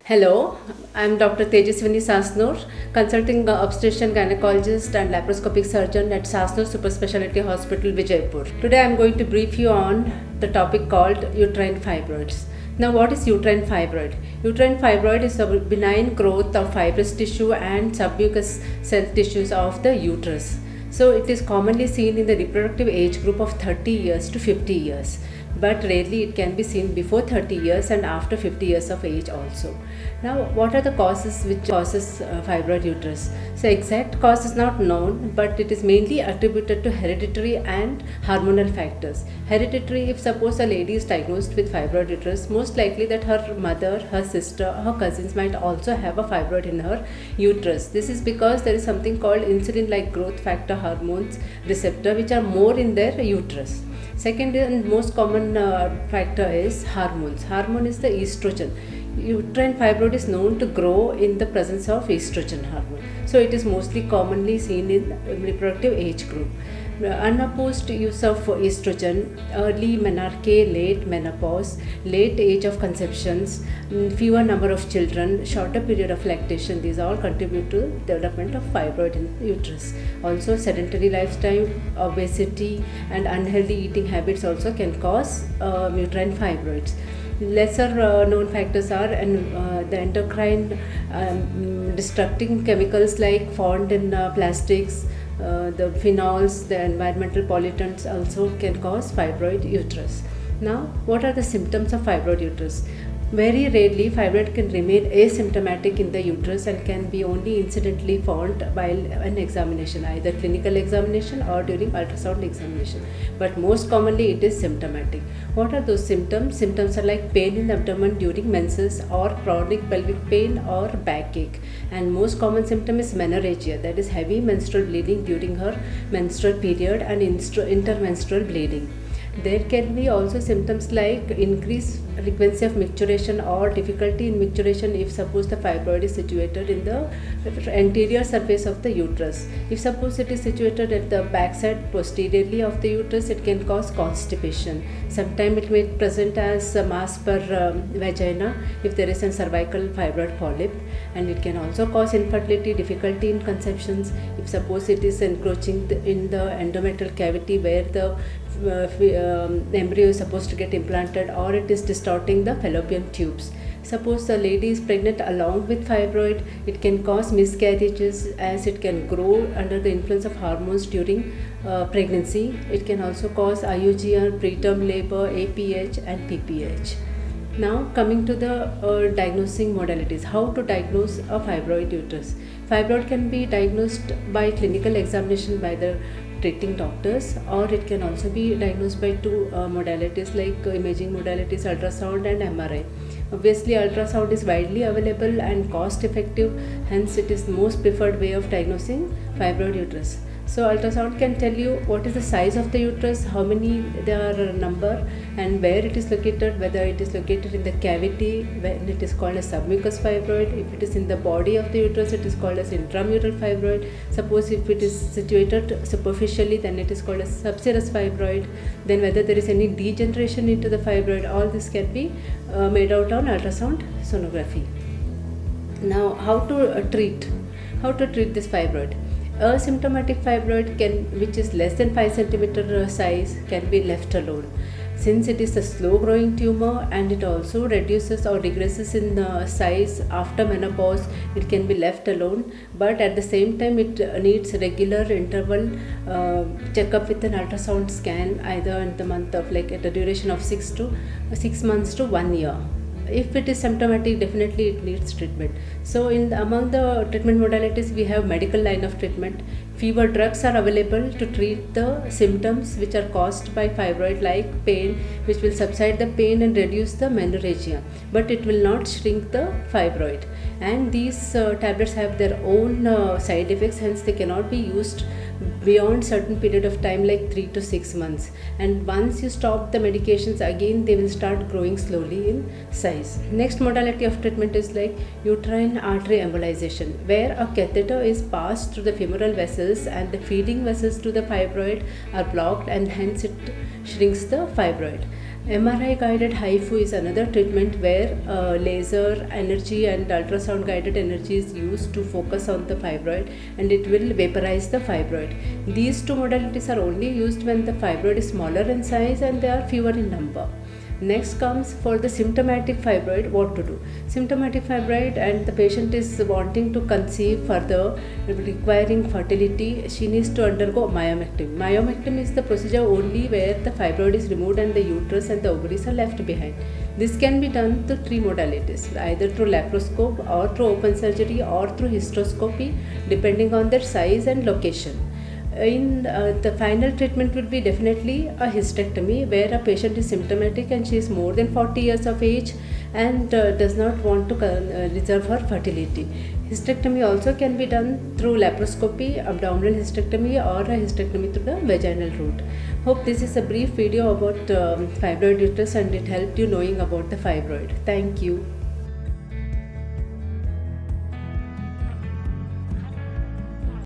Hello, I'm Dr. Tejaswini Sasnur, consulting obstetrician gynecologist and laparoscopic surgeon at Sasnur Super Specialty Hospital, Vijayapura. Today I'm going to brief you on the topic called uterine fibroids. Now, what is uterine fibroid? Uterine fibroid is a benign growth of fibrous tissue and submucous cell tissues of the uterus. So, it is commonly seen in the reproductive age group of 30 years to 50 years, but rarely it can be seen before 30 years and after 50 years of age also. Now, what are the causes which causes fibroid uterus? So, exact cause is not known, but it is mainly attributed to hereditary and hormonal factors. Hereditary, if suppose a lady is diagnosed with fibroid uterus, most likely that her mother, her sister, her cousins might also have a fibroid in her uterus. This is because there is something called insulin-like growth factor hormones receptor which are more in their uterus. Second and most common factor is hormones. Hormone is the estrogen. Uterine fibroid is known to grow in the presence of estrogen hormone. So it is mostly commonly seen in reproductive age group. Unopposed use of estrogen, early menarche, late menopause, late age of conceptions, fewer number of children, shorter period of lactation, these all contribute to development of fibroid in uterus. Also sedentary lifestyle, obesity and unhealthy eating habits also can cause uterine fibroids. Lesser known factors are the endocrine disrupting chemicals like found in plastics, the phenols, the environmental pollutants also can cause fibroid uterus. Now, what are the symptoms of fibroid uterus? Very rarely, fibroid can remain asymptomatic in the uterus and can be only incidentally found while an examination, either clinical examination or during ultrasound examination. But most commonly, it is symptomatic. What are those symptoms? Symptoms are like pain in the abdomen during menses or chronic pelvic pain or backache. And most common symptom is menorrhagia, that is heavy menstrual bleeding during her menstrual period and intermenstrual bleeding. There can be also symptoms like increased frequency of micturition or difficulty in micturition if suppose the fibroid is situated in the anterior surface of the uterus. If suppose it is situated at the backside posteriorly of the uterus, it can cause constipation. Sometimes it may present as a mass per vagina if there is a cervical fibroid polyp, and it can also cause infertility, difficulty in conceptions if suppose it is encroaching in the endometrial cavity where the embryo is supposed to get implanted, or it is distorting the fallopian tubes. Suppose the lady is pregnant along with fibroid, it can cause miscarriages as it can grow under the influence of hormones during pregnancy. It can also cause IUGR, preterm labor, APH and PPH. Now coming to the diagnosing modalities, how to diagnose a fibroid uterus. Fibroid can be diagnosed by clinical examination by the treating doctors, or it can also be diagnosed by two modalities like imaging modalities, ultrasound and MRI. Obviously, ultrasound is widely available and cost effective, hence it is the most preferred way of diagnosing fibroid uterus. So ultrasound can tell you what is the size of the uterus, how many there are number, and where it is located, whether it is located in the cavity when it is called as submucous fibroid. If it is in the body of the uterus, it is called as intramural fibroid. Suppose if it is situated superficially, then it is called as subserous fibroid. Then whether there is any degeneration into the fibroid, all this can be made out on ultrasound sonography. Now, how to treat this fibroid? A symptomatic fibroid which is less than 5 cm size can be left alone. Since it is a slow growing tumor and it also reduces or regresses in size after menopause, it can be left alone, but at the same time it needs regular interval checkup with an ultrasound scan, either in the month of at a duration of 6 months to 1 year. If it is symptomatic, definitely it needs treatment. So among the treatment modalities, we have medical line of treatment. Fever drugs are available to treat the symptoms which are caused by fibroid, like pain, which will subside the pain and reduce the menorrhagia, but it will not shrink the fibroid. And these tablets have their own side effects, hence they cannot be used beyond certain period of time like 3 to 6 months. And once you stop the medications, again they will start growing slowly in size. Next modality of treatment is like uterine artery embolization, where a catheter is passed through the femoral vessels and the feeding vessels to the fibroid are blocked, and hence it shrinks the fibroid. MRI guided HIFU is another treatment where laser energy and ultrasound guided energy is used to focus on the fibroid, and it will vaporize the fibroid. These two modalities are only used when the fibroid is smaller in size and they are fewer in number. Next comes for the symptomatic fibroid, what to do. Symptomatic fibroid and the patient is wanting to conceive further, requiring fertility, she needs to undergo myomectomy. Myomectomy is the procedure only where the fibroid is removed and the uterus and the ovaries are left behind. This can be done through three modalities, either through laparoscope or through open surgery or through hysteroscopy, depending on their size and location. The final treatment would be definitely a hysterectomy, where a patient is symptomatic and she is more than 40 years of age and does not want to reserve her fertility. Hysterectomy also can be done through laparoscopy, abdominal hysterectomy, or a hysterectomy through the vaginal route. Hope this is a brief video about fibroid uterus and it helped you knowing about the fibroid. Thank you.